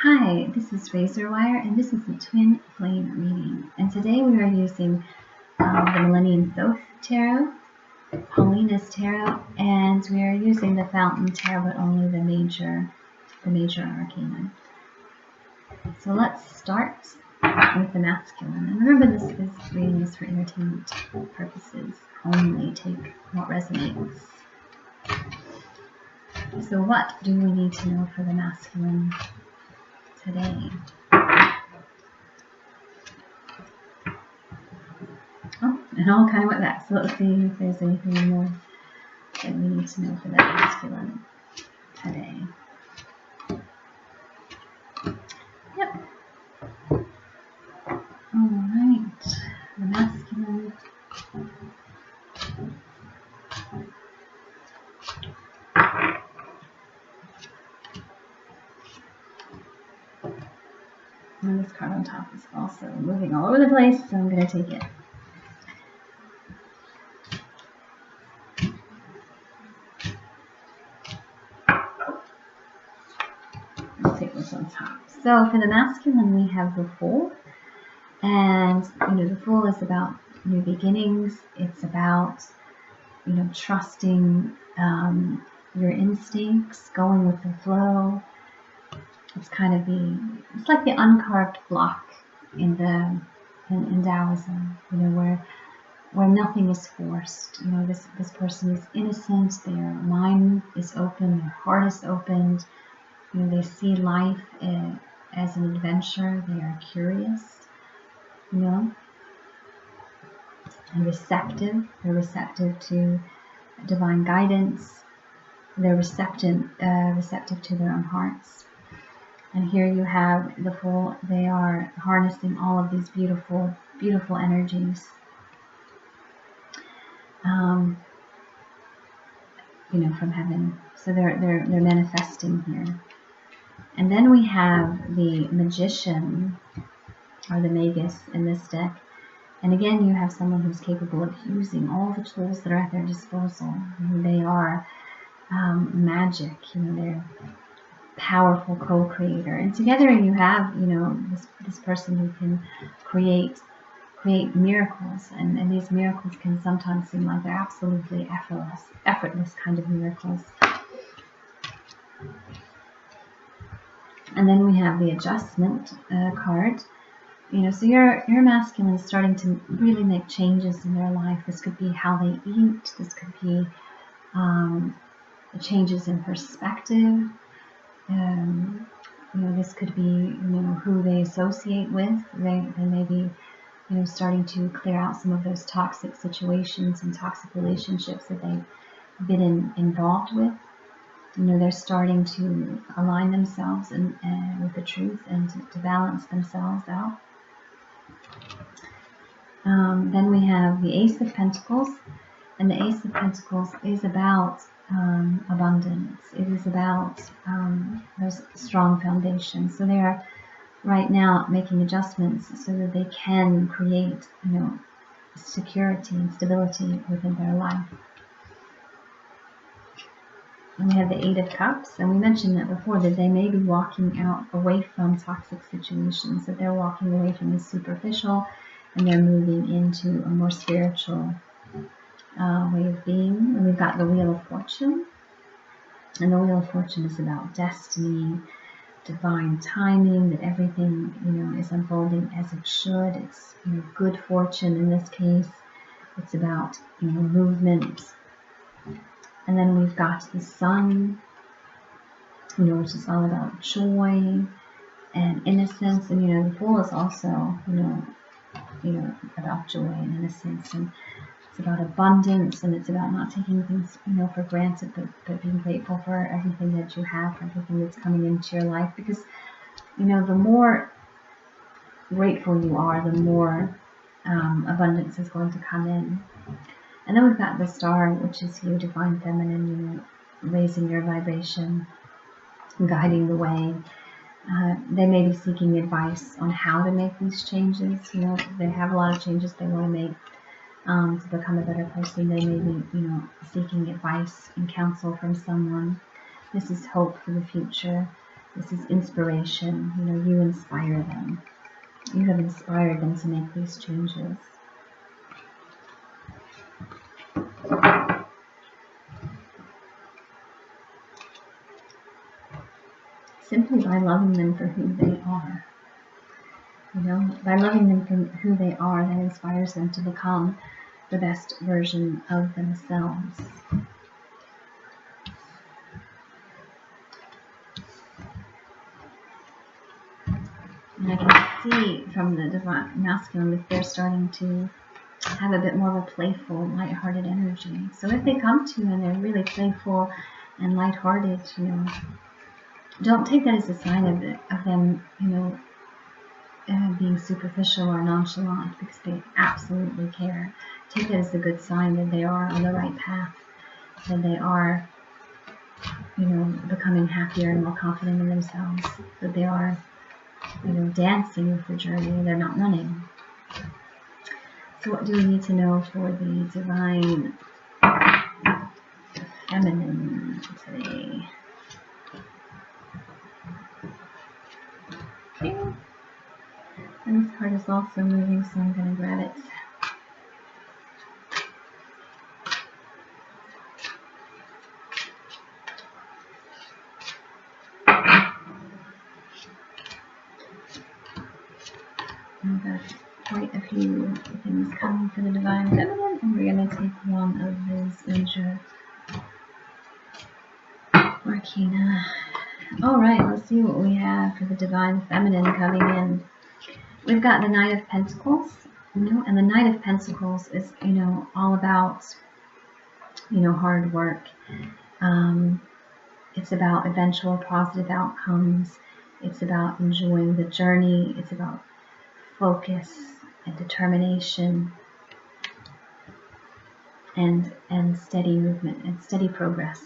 Hi, this is Razorwire, and this is a twin flame reading. And today we are using the Millennium Thoth Tarot, Paulina's Tarot, and we are using the Fountain Tarot, but only the major arcana. So let's start with the masculine. And remember, this reading is for entertainment purposes only. Take what resonates. So what do we need to know for the masculine today? Oh, it all kind of went back. So let's see if there's anything more that we need to know for that masculine today. Yep. Alright. The masculine. And this card on top is also moving all over the place, so I'm going to take it. I'll take this on top. So for the masculine, we have the Fool. And, the Fool is about new beginnings. It's about, trusting your instincts, going with the flow. It's kind of it's like the uncarved block in Taoism, where nothing is forced. This person is innocent, their mind is open, their heart is opened. They see life as an adventure. They are curious, and receptive. They're receptive to divine guidance. They're receptive to their own hearts. And here you have the Fool. They are harnessing all of these beautiful, beautiful energies. From heaven. So they're manifesting here. And then we have the Magician, or the Magus, in this deck. And again, you have someone who's capable of using all the tools that are at their disposal. They are magic. They're powerful co-creator, and together you have this person who can create miracles, and these miracles can sometimes seem like they're absolutely effortless kind of miracles. And then we have the Adjustment card. So your masculine is starting to really make changes in their life. This could be how they eat. This could be changes in perspective. This could be, who they associate with. They may be, starting to clear out some of those toxic situations and toxic relationships that they've been involved with. They're starting to align themselves with the truth and to balance themselves out. Then we have the Ace of Pentacles, and the Ace of Pentacles is about abundance. It is about those strong foundations. So they are right now making adjustments so that they can create, security and stability within their life. And we have the Eight of Cups, and we mentioned that before, that they may be walking out away from toxic situations, that they're walking away from the superficial and they're moving into a more spiritual way of being. And we've got the Wheel of Fortune, and the Wheel of Fortune is about destiny, divine timing, that everything is unfolding as it should. It's good fortune in this case. It's about movement. And then we've got the Sun, which is all about joy and innocence. And the Fool is also about joy and innocence, and it's about abundance, and it's about not taking things, for granted, but being grateful for everything that you have, for everything that's coming into your life. Because, the more grateful you are, the more abundance is going to come in. And then we've got the Star, which is you, Divine Feminine, raising your vibration, guiding the way. They may be seeking advice on how to make these changes. They have a lot of changes they want to make. To become a better person. They may be, seeking advice and counsel from someone. This is hope for the future. This is inspiration. You know, you inspire them. You have inspired them to make these changes. Simply by loving them for who they are. You know, by loving them for who they are, that inspires them to become the best version of themselves. And I can see from the divine masculine that they're starting to have a bit more of a playful, lighthearted energy. So if they come to you and they're really playful and lighthearted, you know, don't take that as a sign of them, you know, being superficial or nonchalant, because they absolutely care. Take it as a good sign that they are on the right path, that they are, you know, becoming happier and more confident in themselves, that they are, you know, dancing with the journey, they're not running. So what do we need to know for the divine feminine today? Okay. And this card is also moving, so I'm going to grab it. I've got quite a few things coming for the divine feminine, and we're going to take one of those major arcana. Alright, let's see what we have for the divine feminine coming in. We've got the Knight of Pentacles, you know, and the Knight of Pentacles is, you know, all about, you know, hard work. It's about eventual positive outcomes. It's about enjoying the journey. It's about focus and determination and steady movement and steady progress.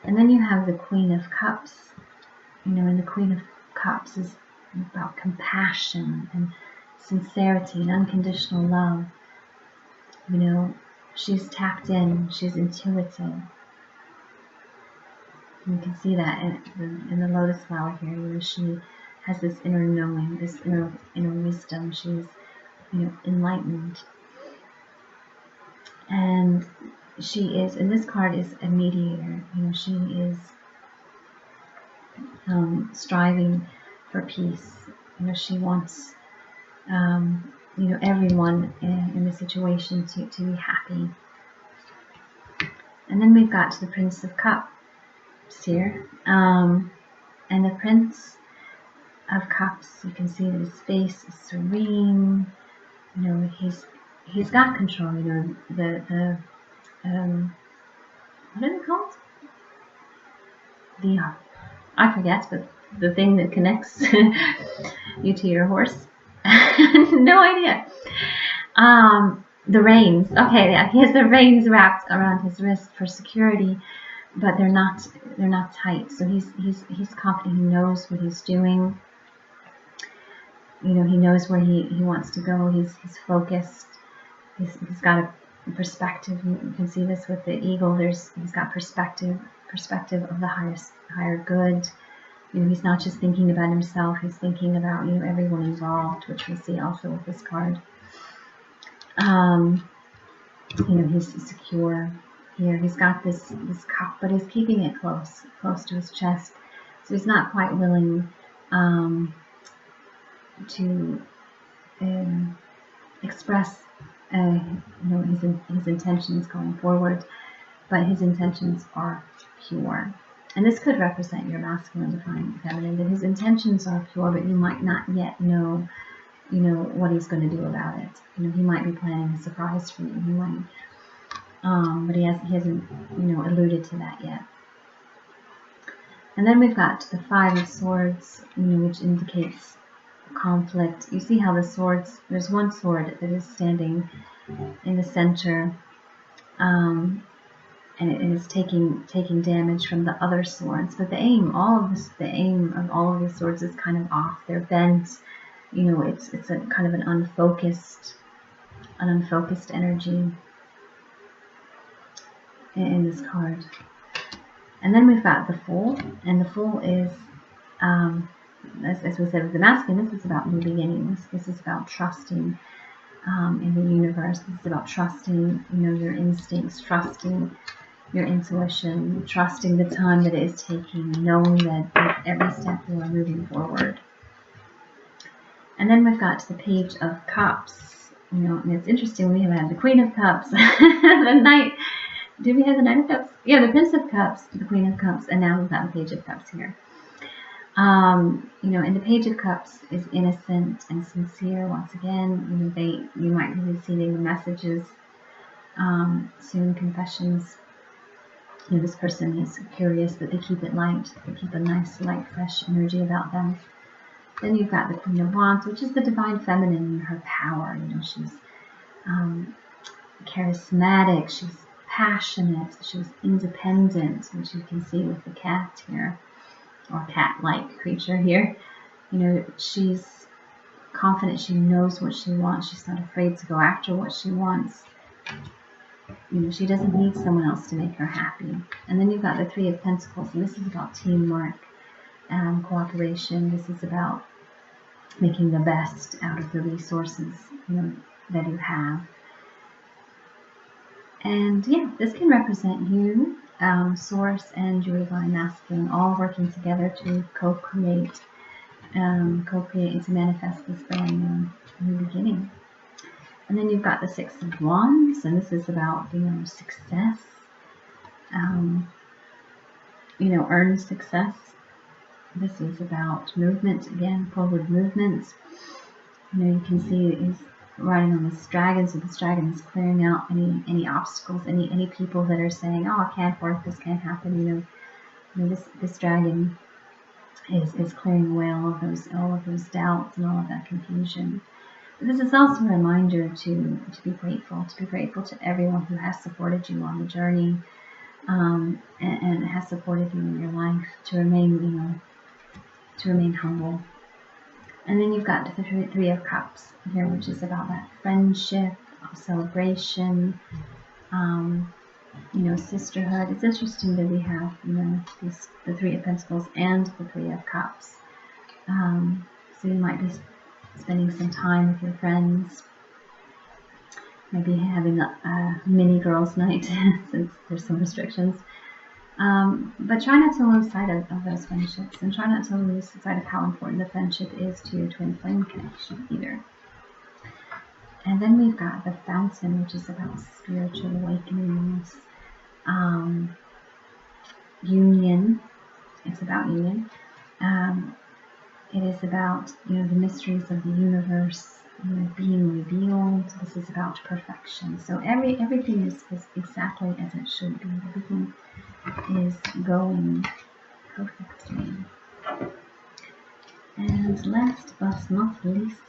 And then you have the Queen of Cups, you know, and the Queen of Cups is about compassion and sincerity and unconditional love. You know, she's tapped in, she's intuitive. You can see that in the lotus flower here. You know, she has this inner knowing, this inner wisdom. She's, you know, enlightened. And she is, and this card is a mediator. You know, she is striving for peace. You know, she wants, you know, everyone in the situation to be happy. And then we've got the Prince of Cups here. And the Prince of Cups, you can see that his face is serene. You know, he's got control. You know, the what is it called? I forget, but the thing that connects you to your horse. No idea. The reins. Okay, yeah, he has the reins wrapped around his wrist for security, but they're not tight. So he's confident. He knows what he's doing. You know, he knows where he wants to go. He's focused. He's got a perspective. You can see this with the eagle. He's got perspective of the higher good. You know, he's not just thinking about himself. He's thinking about, you know, everyone involved, which we see also with this card. You know, he's secure here. He's got this cup, but he's keeping it close to his chest. So he's not quite willing to express, you know, his intentions going forward, but his intentions are pure. And this could represent your masculine divine feminine, that his intentions are pure, but you might not yet know, you know, what he's going to do about it. You know, he might be planning a surprise for you. He might, but he hasn't, you know, alluded to that yet. And then we've got the Five of Swords, you know, which indicates conflict. You see how the swords, there's one sword that is standing in the center, and it is taking damage from the other swords. But the aim of all of these swords is kind of off. They're bent. You know, it's a kind of an unfocused energy in this card. And then we've got the Fool, and the Fool is as we said with the masculine, this is about new beginnings. This is about trusting in the universe. This is about trusting, your instincts, trusting your intuition, trusting the time that it is taking, knowing that with every step you are moving forward. And then we've got the Page of Cups. And it's interesting, we have had the Queen of Cups, the Knight. Did we have the Knight of Cups? Yeah, the Prince of Cups, the Queen of Cups, and now we've got the Page of Cups here. And the Page of Cups is innocent and sincere. Once again, you might be receiving messages, soon confessions. This person is curious, but they keep it light. They keep a nice, light, fresh energy about them. Then you've got the Queen of Wands, which is the divine feminine and her power. She's charismatic. She's passionate. She's independent, which you can see with the cat here, or cat-like creature here. She's confident. She knows what she wants. She's not afraid to go after what she wants. She doesn't need someone else to make her happy. And then you've got the Three of Pentacles, and this is about teamwork, cooperation. This is about making the best out of the resources, that you have. And yeah, this can represent you, Source, and your divine masculine, all working together to co-create and to manifest this brand new beginning. And then you've got the Six of Wands, and this is about, success, earned success. This is about movement, again, forward movement. You can see he's riding on this dragon, so this dragon is clearing out any obstacles, any people that are saying, oh, I can't work, this can't happen. This dragon is clearing away all of those doubts and all of that confusion. But this is also a reminder to be grateful to everyone who has supported you on the journey, and has supported you in your life, to remain humble. And then you've got the Three of Cups here, which is about that friendship, celebration, sisterhood. It's interesting that we have, the Three of Pentacles and the Three of Cups. So you might be spending some time with your friends, maybe having a mini girls' night since there's some restrictions. But try not to lose sight of those friendships, and try not to lose sight of how important the friendship is to your twin flame connection either. And then we've got the Fountain, which is about spiritual awakenings, union. It's about union. It is about, the mysteries of the universe, being revealed. This is about perfection. So everything is exactly as it should be. Everything is going perfectly. And last but not least,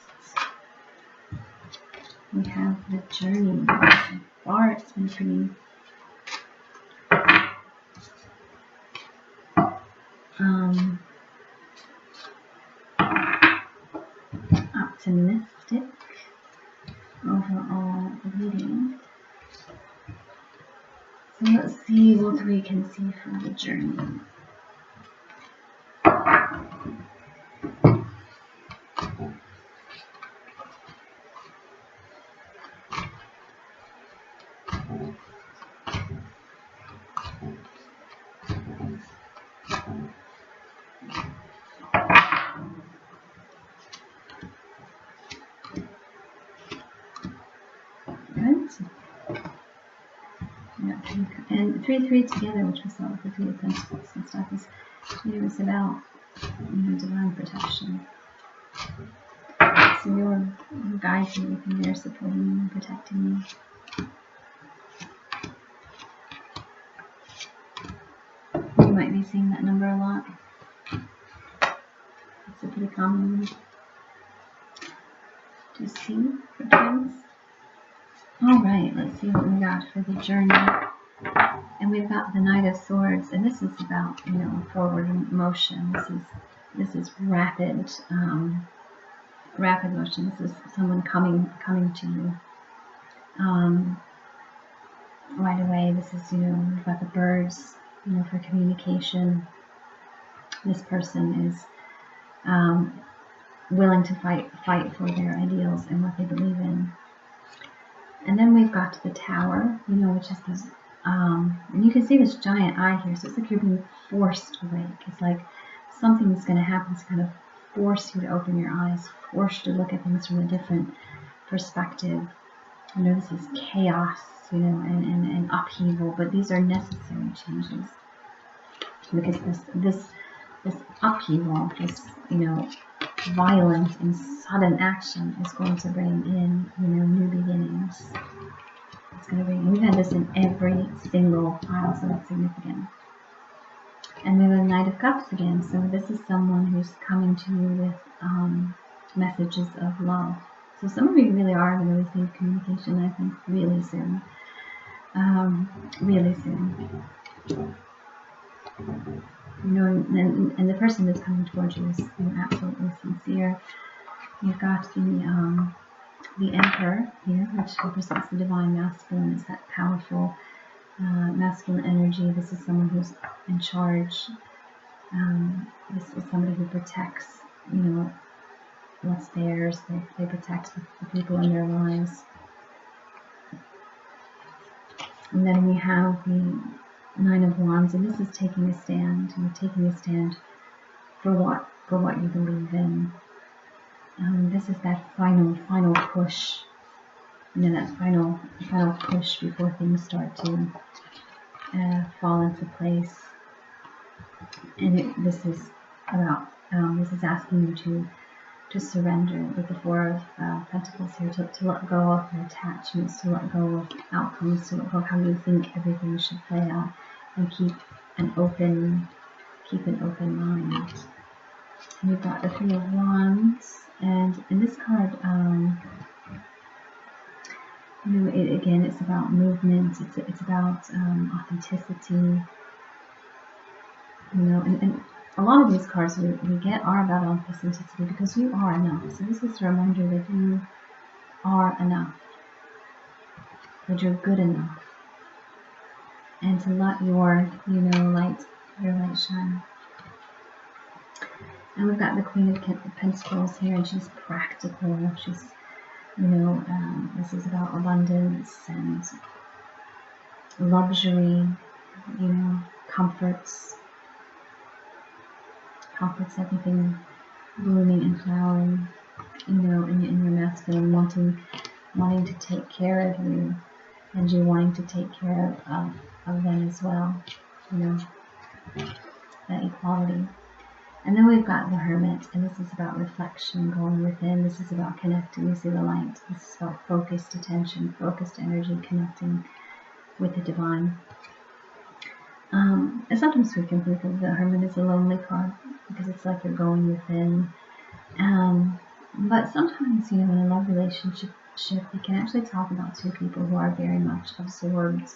we have the journey. So far it's been pretty optimistic overall reading. So let's see what we can see from the journey. And 3 together, which we saw with the Three of Pentacles and stuff, is, it's about, divine protection. So your guides you within there, supporting you and protecting you. You might be seeing that number a lot. It's a pretty common one to see for twins. Alright, let's see what we got for the journey. And we've got the Knight of Swords, and this is about, forward motion. This is rapid motion. This is someone coming to you right away. This is, we've got the birds, for communication. This person is willing to fight for their ideals and what they believe in. And then we've got the Tower, which is this, and you can see this giant eye here, so it's like you're being forced awake. It's like something's going to happen to kind of force you to open your eyes, force you to look at things from a different perspective. This is chaos, and upheaval, but these are necessary changes, because this upheaval, this, violent and sudden action is going to bring in, new beginnings. It's going to bring, we've had this in every single pile, so that's significant. And then the Knight of Cups again. So this is someone who's coming to you with messages of love. So some of you really are going to receive communication, I think, really soon. Really soon. And the person that's coming towards you is absolutely sincere. You've got the Emperor here, which represents the divine masculine. It's that powerful masculine energy. This is someone who's in charge. This is somebody who protects, what's theirs. They protect the people in their lives. And then we have the Nine of Wands, and this is taking a stand. You're taking a stand for what you believe in. This is that final push. That final push before things start to fall into place. And this is about this is asking you to surrender with the Four of Pentacles here, to let go of your attachments, to let go of outcomes, to let go of how you think everything should play out, and keep an open mind. And you've got the Three of Wands, and in this card, again, it's about movement. It's about authenticity. And a lot of these cards we get are about authenticity, because you are enough. So this is a reminder that you are enough, that you're good enough, and to let your light shine. And we've got the Queen of Pentacles here, and she's practical. She's this is about abundance and luxury, comforts, everything blooming and flowering, in your masculine, wanting to take care of you, and you wanting to take care of them as well, that equality. And then we've got the Hermit, and this is about reflection, going within. This is about connecting. You see the light. This is about focused attention, focused energy, connecting with the divine. And sometimes we can think of the Hermit as a lonely card, because it's like you're going within. But sometimes, in a love relationship, you can actually talk about two people who are very much absorbed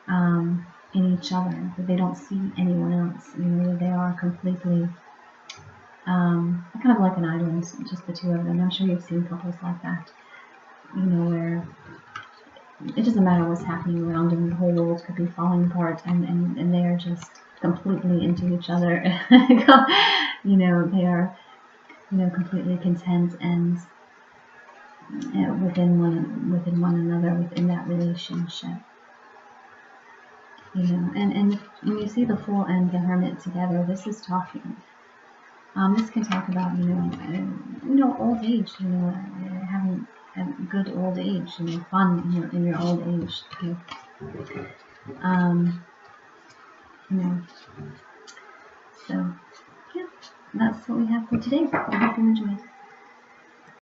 in each other, that they don't see anyone else. They are completely kind of like an island, just the two of them. I'm sure you've seen couples like that, where it doesn't matter what's happening around them. The whole world could be falling apart, and they are just completely into each other. They are, completely content and within one another, within that relationship. And when you see the Fool and the Hermit together, this is talking. This can talk about, old age, having a good old age, fun in your old age. So, yeah, that's what we have for today. I hope you enjoyed.